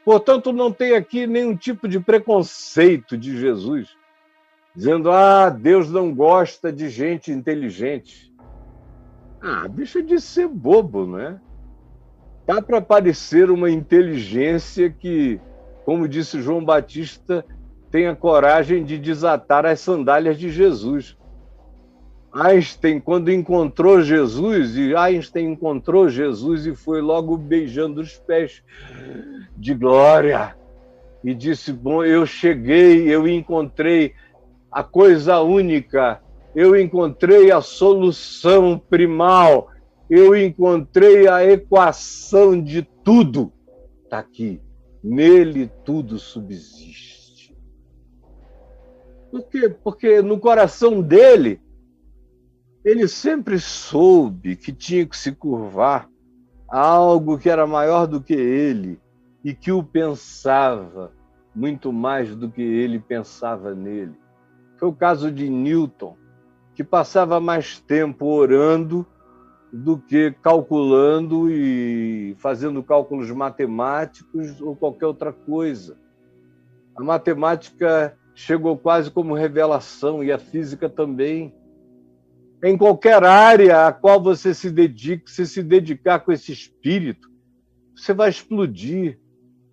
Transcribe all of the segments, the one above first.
Portanto, não tem aqui nenhum tipo de preconceito de Jesus, dizendo, Deus não gosta de gente inteligente. Deixa de ser bobo, não é? Dá para parecer uma inteligência que, como disse João Batista, tem a coragem de desatar as sandálias de Jesus. Einstein, quando encontrou Jesus, e foi logo beijando os pés de glória, e disse, bom, eu cheguei, eu encontrei a coisa única, eu encontrei a solução primal, eu encontrei a equação de tudo. Está aqui, nele tudo subsiste. Por quê? Porque no coração dele, ele sempre soube que tinha que se curvar a algo que era maior do que ele e que o pensava muito mais do que ele pensava nele. Foi o caso de Newton, que passava mais tempo orando do que calculando e fazendo cálculos matemáticos ou qualquer outra coisa. A matemática chegou quase como revelação, e a física também. Em qualquer área a qual você se dedique, se dedicar com esse espírito, você vai explodir.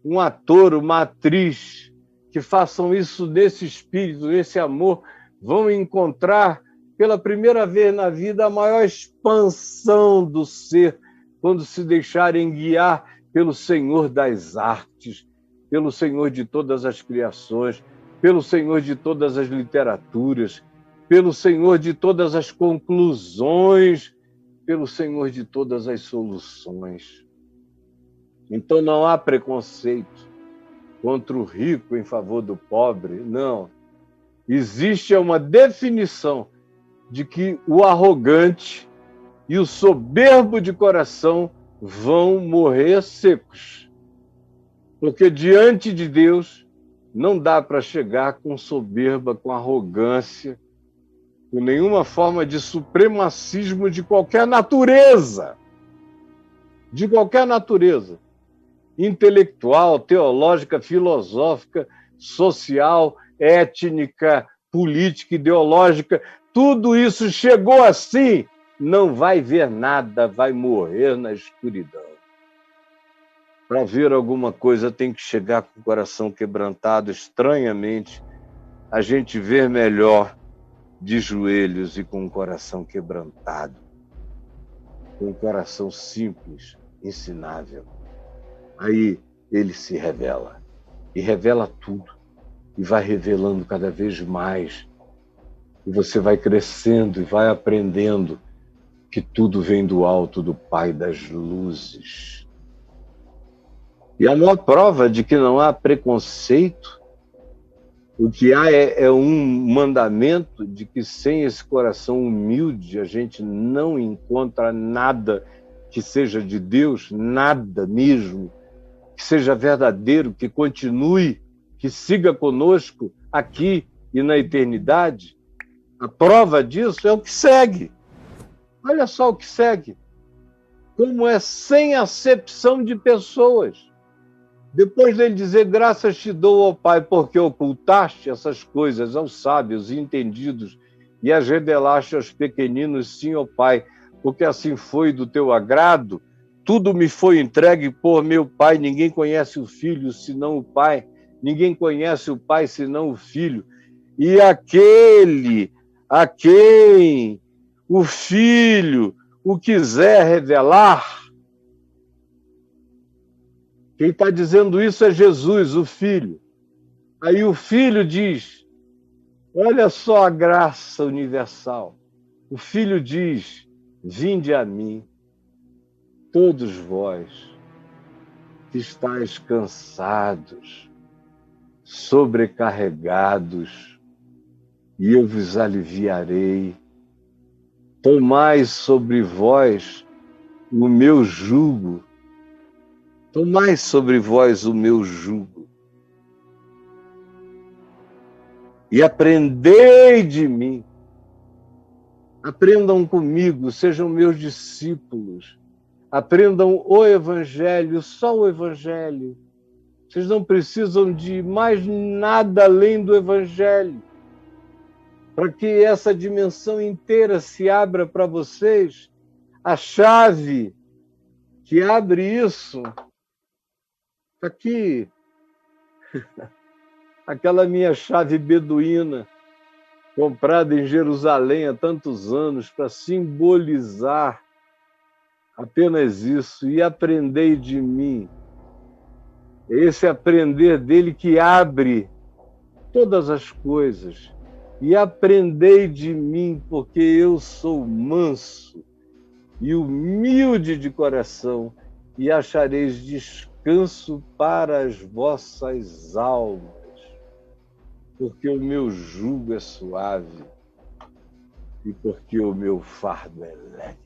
Um ator, uma atriz que façam isso nesse espírito, nesse amor, vão encontrar pela primeira vez na vida a maior expansão do ser, quando se deixarem guiar pelo Senhor das artes, pelo Senhor de todas as criações, pelo Senhor de todas as literaturas, pelo Senhor de todas as conclusões, pelo Senhor de todas as soluções. Então não há preconceito contra o rico em favor do pobre, não. Existe uma definição de que o arrogante e o soberbo de coração vão morrer secos. Porque diante de Deus não dá para chegar com soberba, com arrogância, com nenhuma forma de supremacismo de qualquer natureza. De qualquer natureza. Intelectual, teológica, filosófica, social, étnica, política, ideológica, tudo isso chegou assim, não vai ver nada, vai morrer na escuridão. Para ver alguma coisa tem que chegar com o coração quebrantado. Estranhamente, a gente vê melhor de joelhos e com o coração quebrantado, com o coração simples, ensinável. Aí ele se revela, e revela tudo, e vai revelando cada vez mais. E você vai crescendo e vai aprendendo que tudo vem do alto do Pai das luzes. E a maior prova de que não há preconceito, o que há é um mandamento de que sem esse coração humilde a gente não encontra nada que seja de Deus, nada mesmo, que seja verdadeiro, que continue, que siga conosco aqui e na eternidade. A prova disso é o que segue. Olha só o que segue. Como é sem acepção de pessoas. Depois dele dizer, graças te dou, ó Pai, porque ocultaste essas coisas aos sábios e entendidos e as revelaste aos pequeninos, sim, ó Pai, porque assim foi do teu agrado. Tudo me foi entregue por meu Pai, ninguém conhece o Filho senão o Pai, ninguém conhece o Pai senão o Filho. E aquele a quem o Filho o quiser revelar, quem está dizendo isso é Jesus, o Filho. Aí o Filho diz, olha só a graça universal. O Filho diz, vinde a mim, todos vós que estáis cansados, sobrecarregados, e eu vos aliviarei. Tomai sobre vós o meu jugo. Tomai sobre vós o meu jugo. E aprendei de mim. Aprendam comigo, sejam meus discípulos. Aprendam o Evangelho, só o Evangelho. Vocês não precisam de mais nada além do Evangelho. Para que essa dimensão inteira se abra para vocês, a chave que abre isso, está aqui. Aquela minha chave beduína, comprada em Jerusalém há tantos anos, para simbolizar apenas isso. E aprendei de mim. Esse aprender dele que abre todas as coisas. E aprendei de mim, porque eu sou manso e humilde de coração, e achareis descanso para as vossas almas, porque o meu jugo é suave e porque o meu fardo é leve.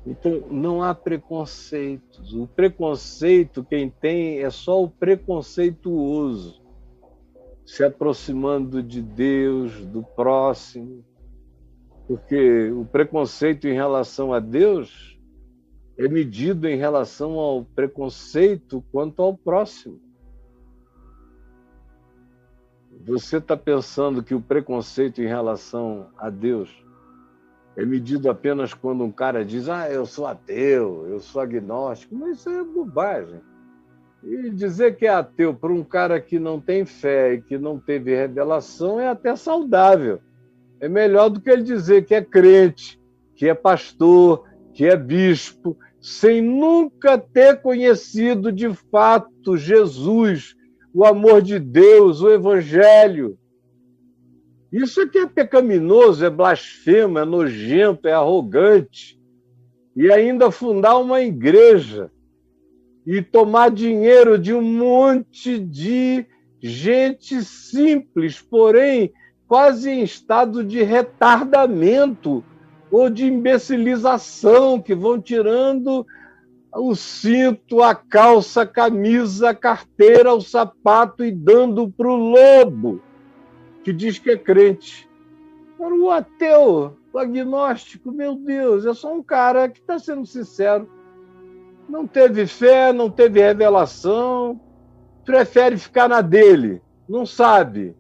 Então, não há preconceitos. O preconceito, quem tem, é só o preconceituoso, se aproximando de Deus, do próximo, porque o preconceito em relação a Deus é medido em relação ao preconceito quanto ao próximo. Você está pensando que o preconceito em relação a Deus é medido apenas quando um cara diz: eu sou ateu, eu sou agnóstico, mas isso é bobagem. E dizer que é ateu para um cara que não tem fé e que não teve revelação é até saudável. É melhor do que ele dizer que é crente, que é pastor, que é bispo, sem nunca ter conhecido de fato Jesus, o amor de Deus, o Evangelho. Isso aqui é pecaminoso, é blasfemo, é nojento, é arrogante. E ainda fundar uma igreja e tomar dinheiro de um monte de gente simples, porém quase em estado de retardamento ou de imbecilização, que vão tirando o cinto, a calça, a camisa, a carteira, o sapato e dando para o lobo, que diz que é crente. Para o ateu, o agnóstico, meu Deus, é só um cara que está sendo sincero. Não teve fé, não teve revelação, prefere ficar na dele, não sabe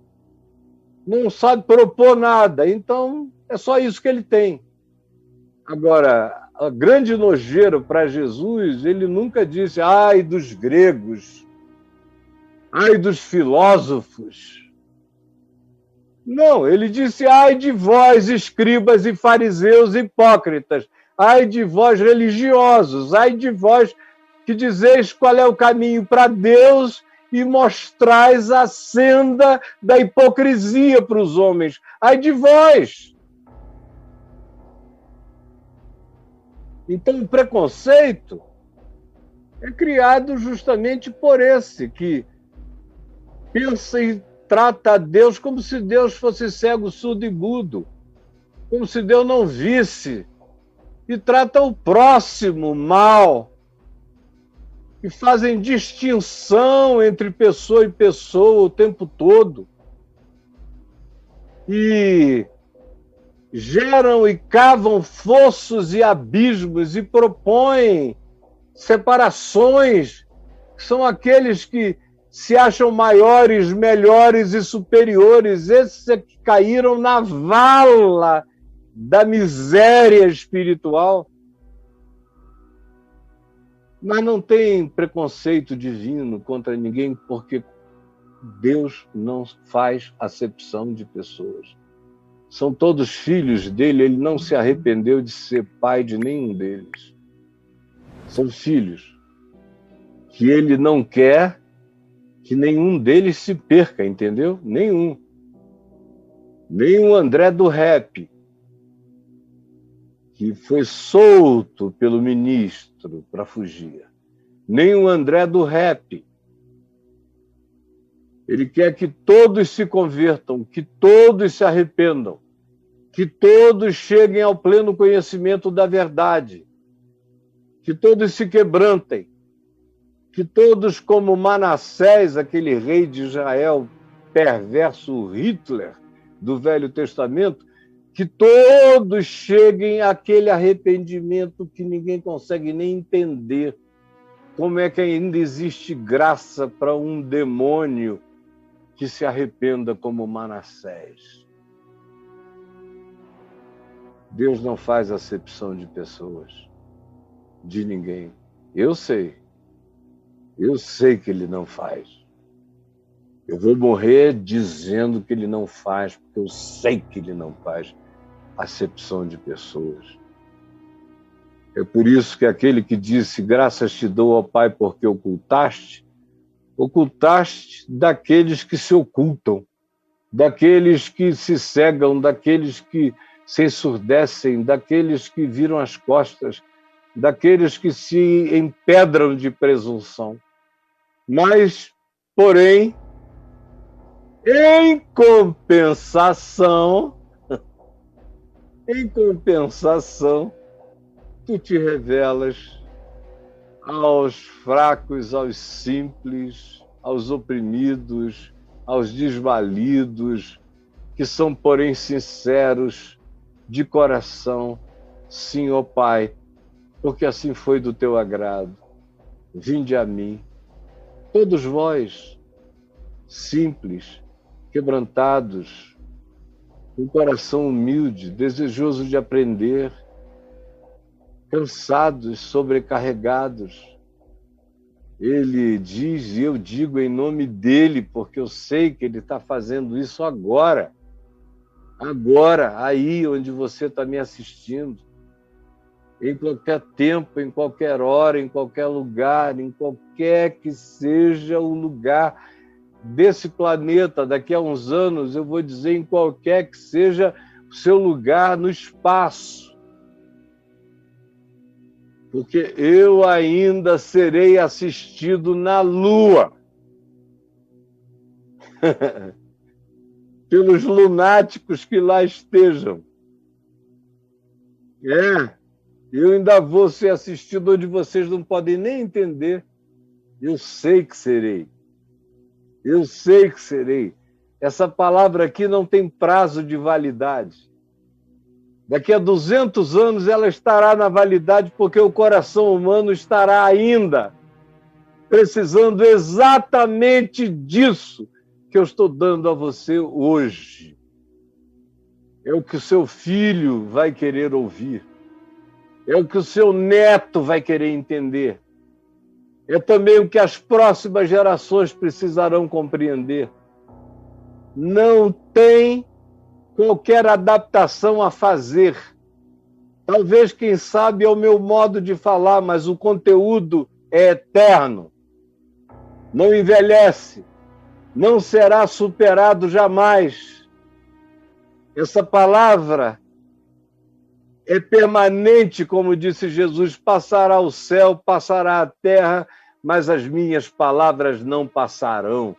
propor nada, então é só isso que ele tem. Agora, a grande nojeira para Jesus, ele nunca disse: ai dos gregos, ai dos filósofos. Não, ele disse: ai de vós, escribas e fariseus hipócritas, ai de vós religiosos, ai de vós que dizeis qual é o caminho para Deus e mostrais a senda da hipocrisia para os homens. Ai de vós! Então, o preconceito é criado justamente por esse, que pensa e trata a Deus como se Deus fosse cego, surdo e mudo, como se Deus não visse, e trata o próximo mal, e fazem distinção entre pessoa e pessoa o tempo todo, e geram e cavam fossos e abismos e propõem separações, que são aqueles que se acham maiores, melhores e superiores. Esses é que caíram na vala da miséria espiritual. Mas não tem preconceito divino contra ninguém, porque Deus não faz acepção de pessoas. São todos filhos dele, ele não se arrependeu de ser pai de nenhum deles. São filhos que ele não quer que nenhum deles se perca, entendeu? Nenhum. Nem o André do Rap, que foi solto pelo ministro para fugir. Nem o André do Rap. Ele quer que todos se convertam, que todos se arrependam, que todos cheguem ao pleno conhecimento da verdade, que todos se quebrantem, que todos, como Manassés, aquele rei de Israel perverso, Hitler do Velho Testamento, que todos cheguem àquele arrependimento que ninguém consegue nem entender. Como é que ainda existe graça para um demônio que se arrependa como Manassés? Deus não faz acepção de pessoas, de ninguém. Eu sei que Ele não faz. Eu vou morrer dizendo que Ele não faz, porque eu sei que Ele não faz acepção de pessoas. É por isso que aquele que disse, graças te dou, ó Pai, porque ocultaste daqueles que se ocultam, daqueles que se cegam, daqueles que se ensurdecem, daqueles que viram as costas, daqueles que se empedram de presunção. Mas, porém, em compensação, tu te revelas aos fracos, aos simples, aos oprimidos, aos desvalidos, que são, porém, sinceros de coração. Sim, ó Pai, porque assim foi do teu agrado. Vinde a mim, todos vós, simples, quebrantados, com coração humilde, desejoso de aprender, cansados, sobrecarregados. Ele diz, e eu digo em nome dele, porque eu sei que ele está fazendo isso agora, aí onde você está me assistindo, em qualquer tempo, em qualquer hora, em qualquer lugar, em qualquer que seja o lugar desse planeta. Daqui a uns anos, eu vou dizer, em qualquer que seja o seu lugar no espaço. Porque eu ainda serei assistido na Lua pelos lunáticos que lá estejam. Eu ainda vou ser assistido onde vocês não podem nem entender. Eu sei que serei. Eu sei que serei. Essa palavra aqui não tem prazo de validade. Daqui a 200 anos ela estará na validade, porque o coração humano estará ainda precisando exatamente disso que eu estou dando a você hoje. É o que o seu filho vai querer ouvir. É o que o seu neto vai querer entender. É também o que as próximas gerações precisarão compreender. Não tem qualquer adaptação a fazer. Talvez, quem sabe, é o meu modo de falar, mas o conteúdo é eterno. Não envelhece. Não será superado jamais. Essa palavra é permanente, como disse Jesus, passará o céu, passará a terra, mas as minhas palavras não passarão.